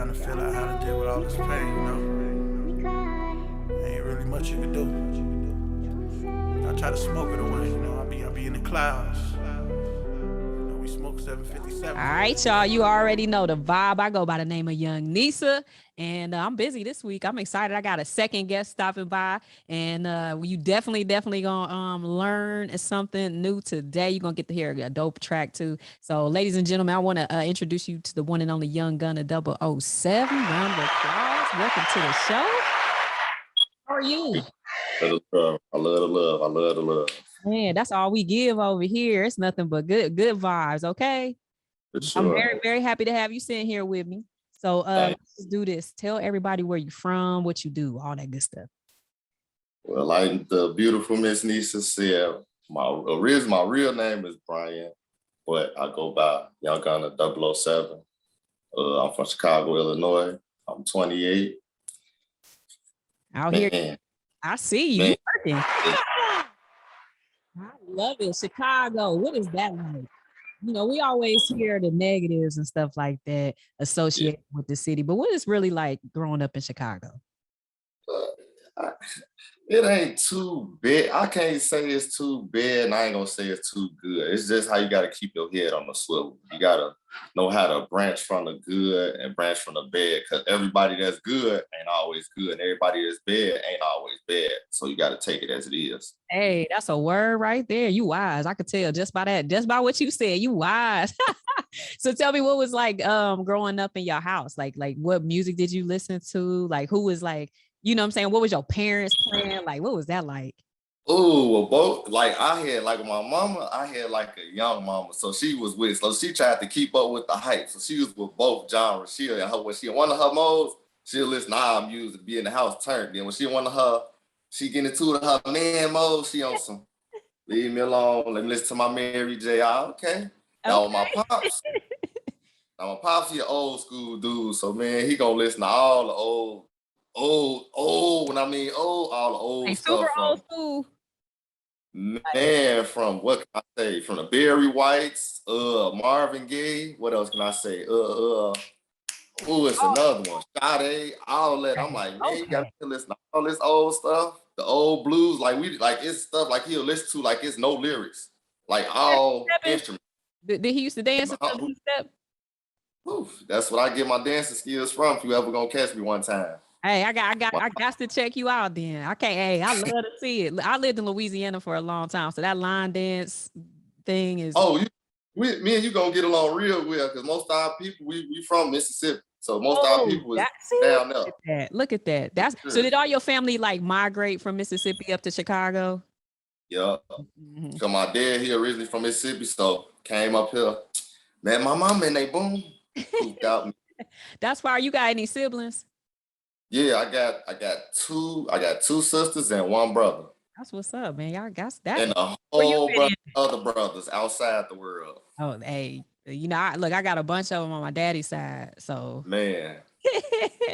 trying to figure out how to deal with all this pain, you know. Ain't really much you can do. I try to smoke it away, you know. I be in the clouds. You know, we smoke 757. All right, y'all. You already know the vibe. I go by the name of Young Nisa, and I'm busy this week. I'm excited. I got a second guest stopping by, and you definitely gonna learn something new today. You're gonna get to hear a dope track too. So, ladies and gentlemen, I want to introduce you to the one and only Young Gunna 007. Round of applause. Welcome to the show. How are you? I love the love. I love the love. Man, that's all we give over here. It's nothing but good vibes. Okay. Sure. I'm very happy to have you sitting here with me. So let's do this. Tell everybody where you're from, what you do, all that good stuff. Well, like the beautiful Miss Nisa said, my real name is Brian, but I go by Young Gunna 007. I'm from Chicago, Illinois. I'm 28. Out here, I see you. You working. I love it. Chicago. What is that like? You know, we always hear the negatives and stuff like that associated with the city, but what is really like growing up in Chicago? It ain't too bad. I can't say it's too bad, and I ain't gonna say it's too good. It's just how you gotta keep your head on the swivel. You gotta know how to branch from the good and branch from the bad, because everybody that's good ain't always good, and everybody that's bad ain't always bad. So you gotta take it as it is. Hey, that's a word right there. You wise. I could tell just by that, just by what you said. You wise. So tell me, what was like growing up in your house? Like what music did you listen to? Like who was like, you know what I'm saying? What was your parents playing? Like, what was that like? Oh, well, both, like I had, like my mama, I had like a young mama. So she tried to keep up with the hype. So she was with both genres. When she in one of her modes, she'll listen to our music, be in the house turned. Then when she in one of her, she get into her man mode, she on some, leave me alone, let me listen to my Mary J. Okay. Now my pops, he an old school dude. So man, he gonna listen to all the when I mean old, all the old stuff. Super old school. Man, from what can I say? From the Barry Whites, Marvin Gaye. What else can I say? It's another one. Sade, all that. I'm like, man, you gotta listen to all this old stuff, the old blues. Like it's stuff like he'll listen to like it's no lyrics, like all instruments. Did he used to dance to the step? Oof, that's what I get my dancing skills from. If you ever gonna catch me one time. Hey, I got to check you out then. I can't. Hey, I love to see it. I lived in Louisiana for a long time, so that line dance thing is. Oh, me and you gonna get along real well because most of our people we from Mississippi, so most of our people is down there. Look at that. That's so. Did all your family like migrate from Mississippi up to Chicago? Yeah, because my dad he originally from Mississippi, so came up here. Man, my mom and they boom pooped out me. That's why. You got any siblings? Yeah, I got two sisters and one brother. That's what's up, man. Y'all got that. And a whole bunch of other brothers outside the world. Oh, hey, you know, I got a bunch of them on my daddy's side. So man,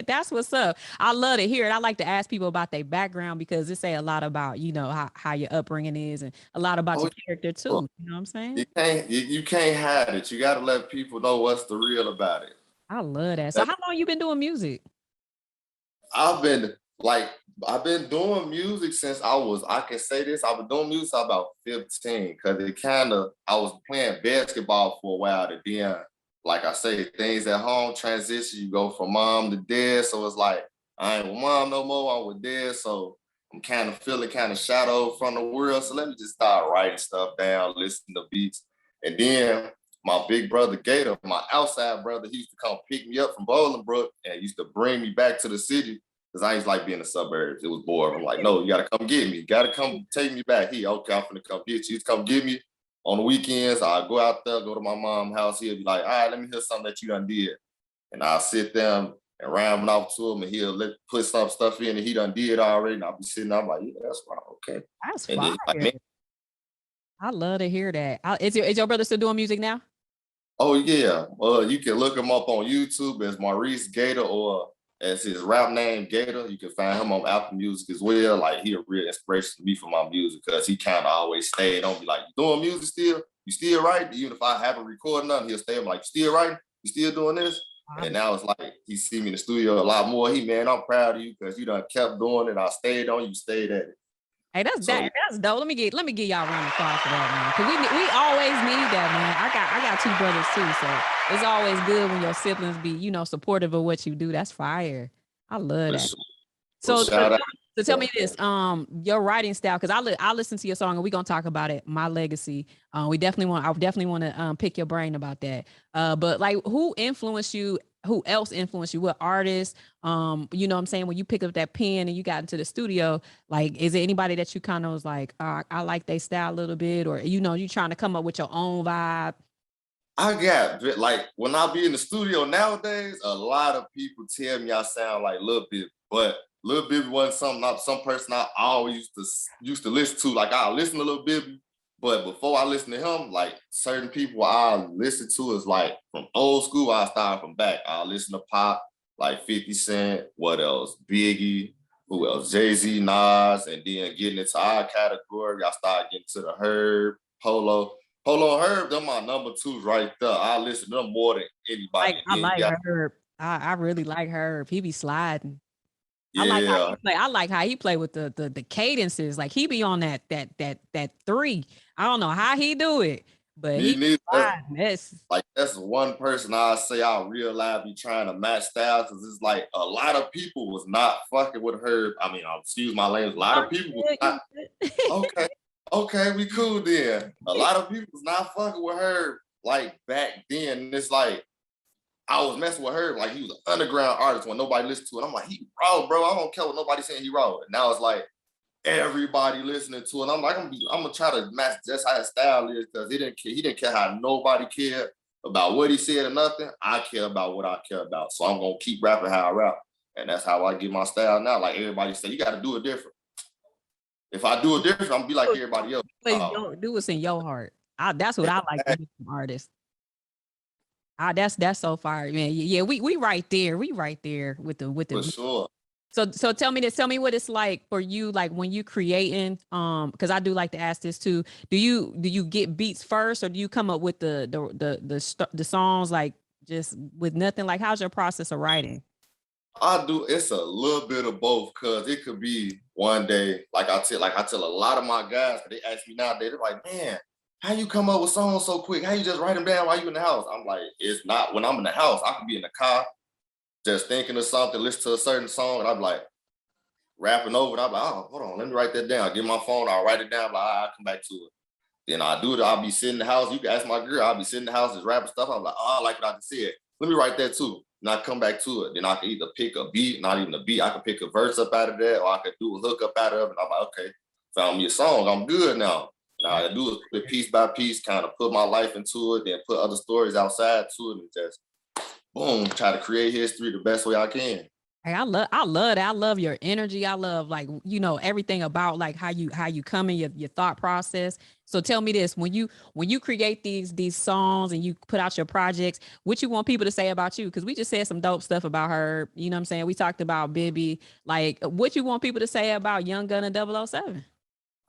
that's what's up. I love to hear it. I like to ask people about their background because it say a lot about, you know, how your upbringing is and a lot about your character too. You know what I'm saying? You can't hide it. You got to let people know what's the real about it. I love that. So how long you been doing music? I've been doing music since I can say this, I've been doing music about 15 because I was playing basketball for a while to then, like I say, things at home transition, you go from mom to dad. So it's like, I ain't with mom no more, I'm with dad. So I'm kind of feeling kind of shadowed from the world. So let me just start writing stuff down, listen to beats. And then my big brother Gator, my outside brother, he used to come pick me up from Bolingbrook and used to bring me back to the city because I used to like being in the suburbs. It was boring. I'm like, no, you got to come get me. You got to come take me back here. Okay, I'm finna come get you. He used to come get me on the weekends. I'll go out there, go to my mom's house. He'll be like, all right, let me hear something that you done did. And I'll sit there and rhyme off to him and he'll put some stuff in and he done did already. And I'll be sitting there, I'm like, yeah, that's right. Okay. That's fine. Like, I love to hear that. Is your brother still doing music now? Oh, yeah. You can look him up on YouTube as Maurice Gator or as his rap name, Gator. You can find him on Apple Music as well. Like, he a real inspiration to me for my music because he kind of always stayed on me like, you doing music still? You still writing? Even if I haven't recorded nothing, he'll stay like, you still writing? You still doing this? And now it's like he see me in the studio a lot more. Man, I'm proud of you because you done kept doing it. I stayed on you, stayed at it. Hey, that's dope. Let me get y'all a round of applause for that, man. Cause we always need that, man. I got two brothers too, so it's always good when your siblings be, supportive of what you do. That's fire. I love that. So tell me this, your writing style, because I listen to your song and we're gonna talk about it, My Legacy. I definitely want to pick your brain about that. But like, who influenced you? Who else influenced you? What artists? You know what I'm saying? When you pick up that pen and you got into the studio, like, is there anybody that you kind of was like, I like their style a little bit, or you trying to come up with your own vibe? I got, like, when I be in the studio nowadays, a lot of people tell me I sound like Lil Bibby, but Lil Bibby wasn't some person I always used to listen to. Like, I listen to Lil Bibby, but before I listen to him, like, certain people I listen to is like from old school. I start from back. I listen to pop, like 50 Cent. What else? Biggie. Who else? Jay-Z, Nas, and then getting into our category, I started getting to the Herb, Polo and Herb. Them my number twos right there. I listen to them more than anybody. I like Herb. I really like Herb. He be sliding. Yeah. I like how he play with the cadences. Like, he be on that 3. I don't know how he do it, but that's one person I say I real life be trying to match styles, because it's like a lot of people was not fucking with Herb. I mean, excuse my language. A lot of people was not. Okay, we cool then. A lot of people was not fucking with Herb like back then. It's like, I was messing with Herb like he was an underground artist when nobody listened to it. I'm like, he raw, bro. I don't care what nobody saying, he raw. And now it's like everybody listening to it. I'm like, I'm gonna try to match just how his style is, because he didn't care how nobody cared about what he said or nothing. I care about what I care about. So I'm gonna keep rapping how I rap. And that's how I get my style now. Like, everybody say, you gotta do it different. If I do it different, I'm gonna be like everybody else. Do what's in your heart. That's what I like from artists. That's so fire, man. Yeah, we right there. We right there with the For sure. So tell me what it's like for you, like when you creating, because I do like to ask this too. Do you get beats first, or do you come up with the songs like just with nothing? Like, how's your process of writing? I do. It's a little bit of both, because it could be one day, like I tell a lot of my guys, they ask me nowadays, they're like, man, how you come up with songs so quick? How you just write them down while you in the house? I'm like, it's not when I'm in the house. I could be in the car, just thinking of something, listen to a certain song, and I'm like rapping over it. I'm like, oh, hold on, let me write that down. Get my phone, I'll write it down. I'm like, I'll come back to it. Then I do it. I'll be sitting in the house. You can ask my girl. I'll be sitting in the house just rapping stuff. I'm like, oh, I like what I can see it. Let me write that too. And I come back to it. Then I can either pick a beat, not even a beat. I can pick a verse up out of that, or I could do a hook up out of it. And I'm like, okay, found me a song. I'm good now. Now I do is put it piece by piece, kind of put my life into it, then put other stories outside to it, and just boom, try to create history the best way I can. Hey, I love that. I love your energy. I love, like, everything about like how you come in your thought process. So tell me this, when you create these songs and you put out your projects, what you want people to say about you? Because we just said some dope stuff about her. You know what I'm saying? We talked about Bibby. Like, what you want people to say about Young Gunna 007?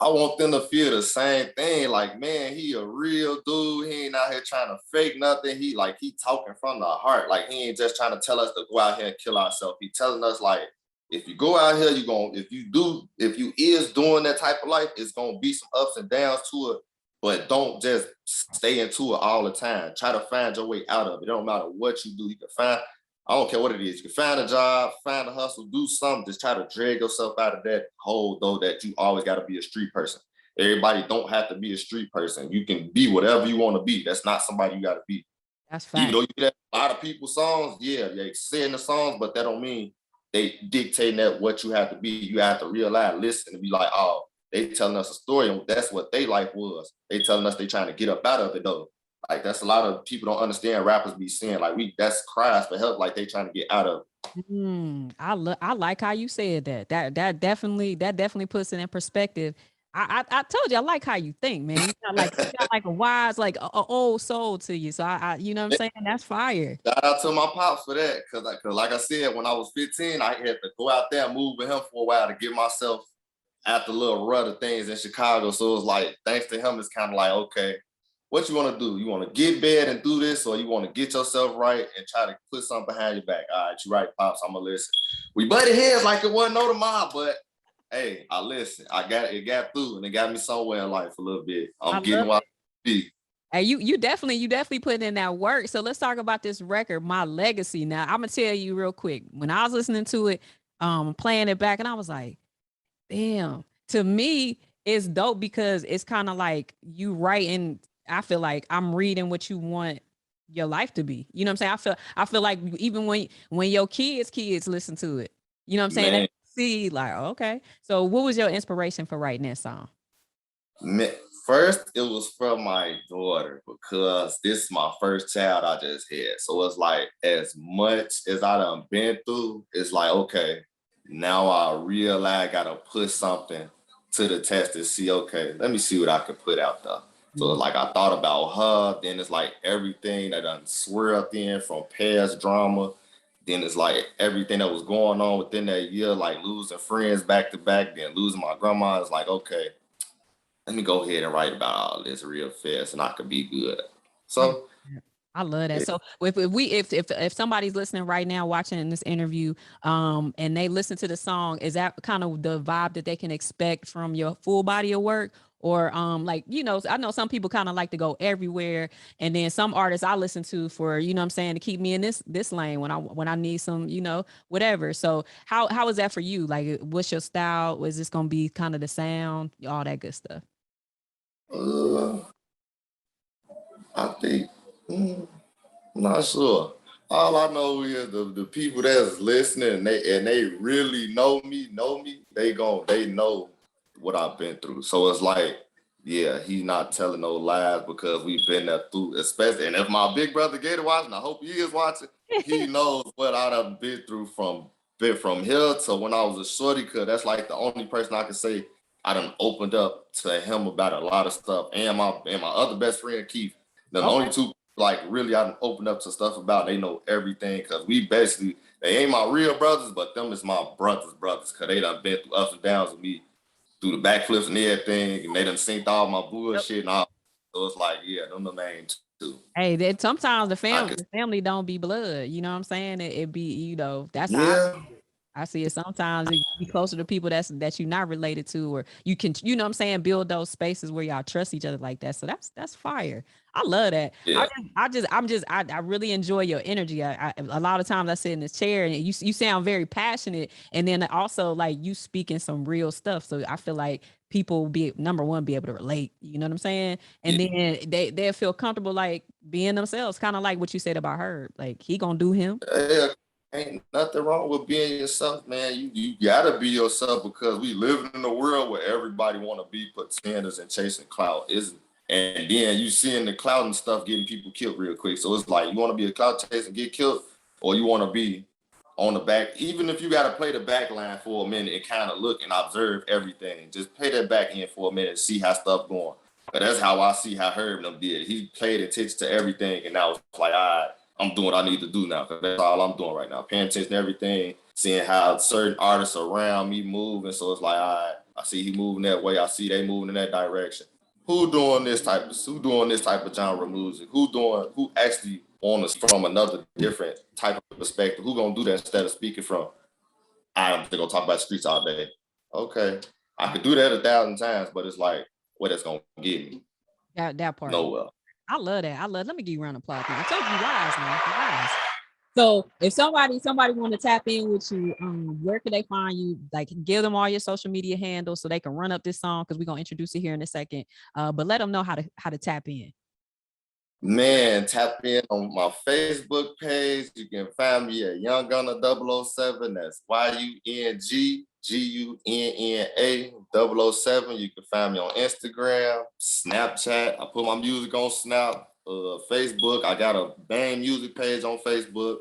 I want them to feel the same thing. Like, man, he a real dude. He ain't out here trying to fake nothing. He talking from the heart. Like, he ain't just trying to tell us to go out here and kill ourselves. He telling us, like, if you go out here, if you is doing that type of life, it's gonna be some ups and downs to it. But don't just stay into it all the time. Try to find your way out of it. It don't matter what you do. You can find, I don't care what it is. You can find a job, find a hustle, do something. Just try to drag yourself out of that hole, though, that you always got to be a street person. Everybody don't have to be a street person. You can be whatever you want to be. That's not somebody you got to be. That's fine. Even though you get a lot of people's songs, yeah, they saying the songs, but that don't mean they dictating that what you have to be. You have to realize, listen, and be like, oh, they telling us a story, and that's what they life was. They telling us they trying to get up out of it, though. Like, that's a lot of people don't understand. Rappers be saying, like, that's cries for help, like they trying to get out of it. I like how you said that. That definitely puts it in perspective. I told you, I like how you think, man. You got like a wise, like a old soul to you. So I you know what I'm saying? That's fire. Shout out to my pops for that, cause like I said, when I was 15, I had to go out there and move with him for a while to get myself out the little rut of things in Chicago. So it was like, thanks to him, it's kind of like, okay, what you want to do? You want to get bad and do this, or you want to get yourself right and try to put something behind your back? All right, you right, Pops, I'm going to listen. We butted heads like it wasn't no tomorrow, but hey, I listen. It got through, and it got me somewhere in life a little bit. I'm getting what I be. Hey, you definitely putting in that work. So let's talk about this record, My Legacy. Now, I'm gonna tell you real quick. When I was listening to it, playing it back, and I was like, damn. To me, it's dope because it's kind of like you writing. I feel like I'm reading what you want your life to be. You know what I'm saying? I feel like even when your kids listen to it, you know what I'm saying? Man. They see like, okay. So what was your inspiration for writing that song? First, it was from my daughter because this is my first child I just had. So it's like, as much as I done been through, it's like, okay, now I realize I gotta put something to the test to see, okay, let me see what I can put out there. So it's like I thought about her, then it's like everything that done swirled in from past drama. Then it's like everything that was going on within that year, like losing friends back to back, then losing my grandma. It's like, okay, let me go ahead and write about all this real fast and I could be good. So I love that. So if somebody's listening right now, watching this interview, and they listen to the song, is that kind of the vibe that they can expect from your full body of work? Or like, you know, I know some people kind of like to go everywhere. And then some artists I listen to for, you know what I'm saying, to keep me in this lane when I need some, you know, whatever. So how is that for you? Like, what's your style? Was this gonna be kind of the sound, all that good stuff? I think, not sure. All I know is the people that's listening and they really know me, they know what I've been through. So it's like, yeah, he's not telling no lies because we've been there through, especially, and if my big brother Gator watching, I hope he is watching, he knows what I've been through from here to when I was a shorty, cause that's like the only person I can say I done opened up to him about a lot of stuff. And my other best friend Keith. The only two like really I done opened up to stuff about. They know everything because we basically, they ain't my real brothers, but them is my brothers because they done been through ups and downs with me, through the backflips and everything, and they done synced all my bullshit and all. So it's like, yeah, them the main two. Hey, that sometimes the family don't be blood. You know what I'm saying? It be, you know, that's Yeah. I see it sometimes. It be closer to people that you're not related to, or you can, you know what I'm saying, build those spaces where y'all trust each other like that. So that's fire. I love that. Yeah. I really enjoy your energy. A lot of times I sit in this chair and you sound very passionate, and then also like you speaking some real stuff. So I feel like people be number one, be able to relate. You know what I'm saying? And then they feel comfortable like being themselves, kind of like what you said about Herb. Like he gonna do him. Yeah. Ain't nothing wrong with being yourself, man. You gotta be yourself because we live in a world where everybody want to be pretenders and chasing clout. And then you seeing the clout and stuff getting people killed real quick. So it's like, you want to be a clout chase and get killed, or you want to be on the back. Even if you got to play the back line for a minute and kind of look and observe everything, just play that back in for a minute and see how stuff going. But that's how I see how Herb them did. He paid attention to everything, and now it's like, all right, I'm doing what I need to do now, because that's all I'm doing right now. Paying attention to everything, seeing how certain artists around me move. And so it's like, all right, I see he moving that way. I see they moving in that direction. Who doing this type of genre music? Who actually on us from another different type of perspective? Who gonna do that instead of speaking from, I'm just gonna talk about streets all day. Okay, I could do that 1,000 times, but it's like, what it's gonna get me? That part. Nowhere. I love that. Let me give you a round of applause. I told you lies, man. Lies. So if somebody want to tap in with you, where could they find you? Like, give them all your social media handles so they can run up this song, because we're gonna introduce it here in a second. But let them know how to tap in. Man, tap in on my Facebook page. You can find me at Young Gunna 007. That's YUNGGUNNA 007. You can find me on Instagram, Snapchat. I put my music on Snap, Facebook. I got a band music page on Facebook.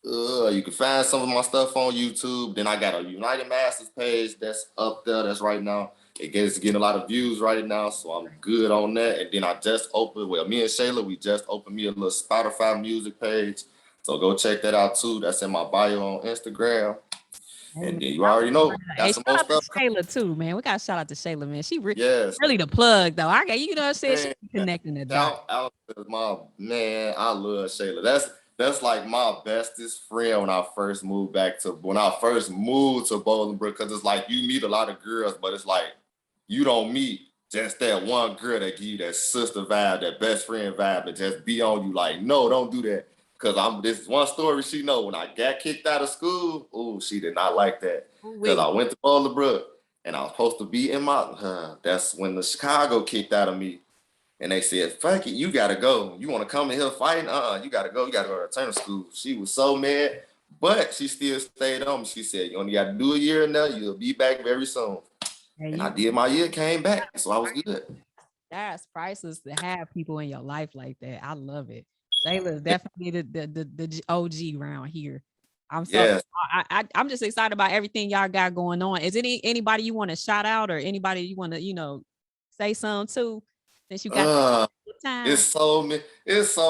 You can find some of my stuff on YouTube. Then I got a United Masters page that's up there. That's right now. It's getting a lot of views right now, so I'm good on that. And then I just opened, me and Shayla, we just opened me a little Spotify music page. So go check that out too. That's in my bio on Instagram. And Amen. then you already know Hey, got shout some more out to stuff. Shayla too, man. We got to shout out to Shayla, man. She Yes. really the plug though. I got you know what I'm saying. She Man, connecting the dots. shout out to my man. I love Shayla. That's like my bestest friend when I first moved to Bolingbrook, because it's like you meet a lot of girls, but it's like you don't meet just that one girl that give you that sister vibe, that best friend vibe, that just be on you like, no, don't do that. Cause this one story she know, when I got kicked out of school, oh, she did not like that. Cause I went to Bolingbrook and I was supposed to be in my, that's when the Chicago kicked out of me. And they said, fuck it, you gotta go. You wanna come in here fighting? You gotta go to Turner School. She was so mad, but she still stayed on me. She said, you only gotta do a year now, you'll be back very soon. And I did my year, came back, so I was good. That's priceless to have people in your life like that. I love it. Shayla is definitely the OG around here. I'm so Yes. I'm just excited about everything y'all got going on. Is anybody you want to shout out, or anybody you want to say something to, since you got time? It's so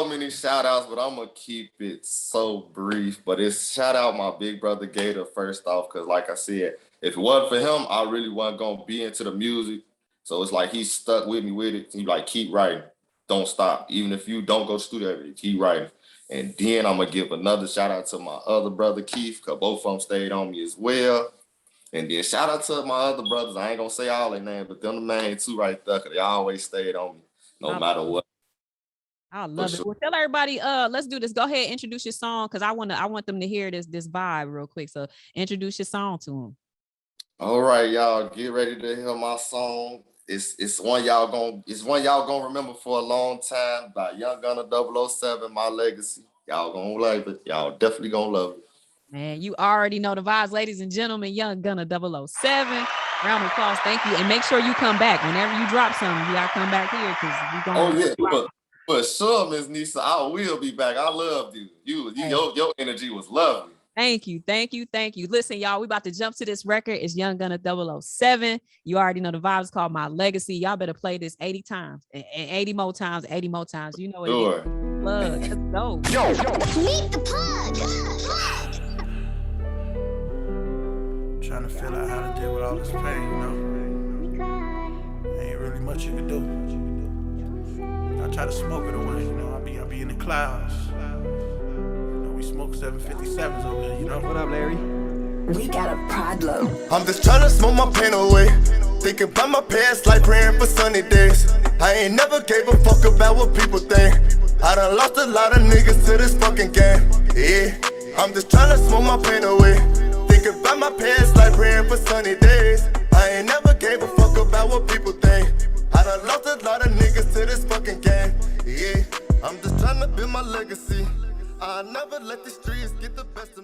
many shout outs, but I'm gonna keep it so brief. But it's shout out my big brother Gator first off, because like I said, if it wasn't for him, I really wasn't gonna be into the music. So it's like he stuck with me with it. He like, keep writing, don't stop. Even if you don't go to studio, keep writing. And then I'm gonna give another shout out to my other brother Keith, because both of them stayed on me as well. And then shout out to my other brothers. I ain't gonna say all their names, but them the main two right there, because they always stayed on me, no matter what. I love it. Well, tell everybody, let's do this. Go ahead, introduce your song, because I want them to hear this vibe real quick. So introduce your song to them. All right, y'all, get ready to hear my song. It's one y'all gonna remember for a long time, by Young Gunna 007, My Legacy. Y'all gonna love it. Y'all definitely gonna love it. Man, you already know the vibes, ladies and gentlemen. Young Gunna 007. Round of applause. Thank you. And make sure you come back. Whenever you drop something, you gotta come back here, because we're gonna for sure, Miss Nisa, I will be back. I loved you. Your energy was lovely. Thank you. Listen, y'all, we about to jump to this record. It's Young Gunna 007. You already know the vibes. It's called My Legacy. Y'all better play this 80 times and 80 more times. You know what it is. Plug. Let's go. Meet the plug. Trying to figure out how to deal with all this pain, Ain't really much you can do. I try to smoke it away, I be in the clouds. We smoke 757s over here, What up, Larry? We got a problem. I'm just trying to smoke my pain away. Thinking about my past, like praying for sunny days. I ain't never gave a fuck about what people think. I done lost a lot of niggas to this fucking game. Yeah, I'm just trying to smoke my pain away. Thinking about my past, like praying for sunny days. I ain't never gave a fuck about what people think. I done lost a lot of niggas to this fucking game. Yeah, I'm just trying to build my legacy. I'll never let the streets get the best of me.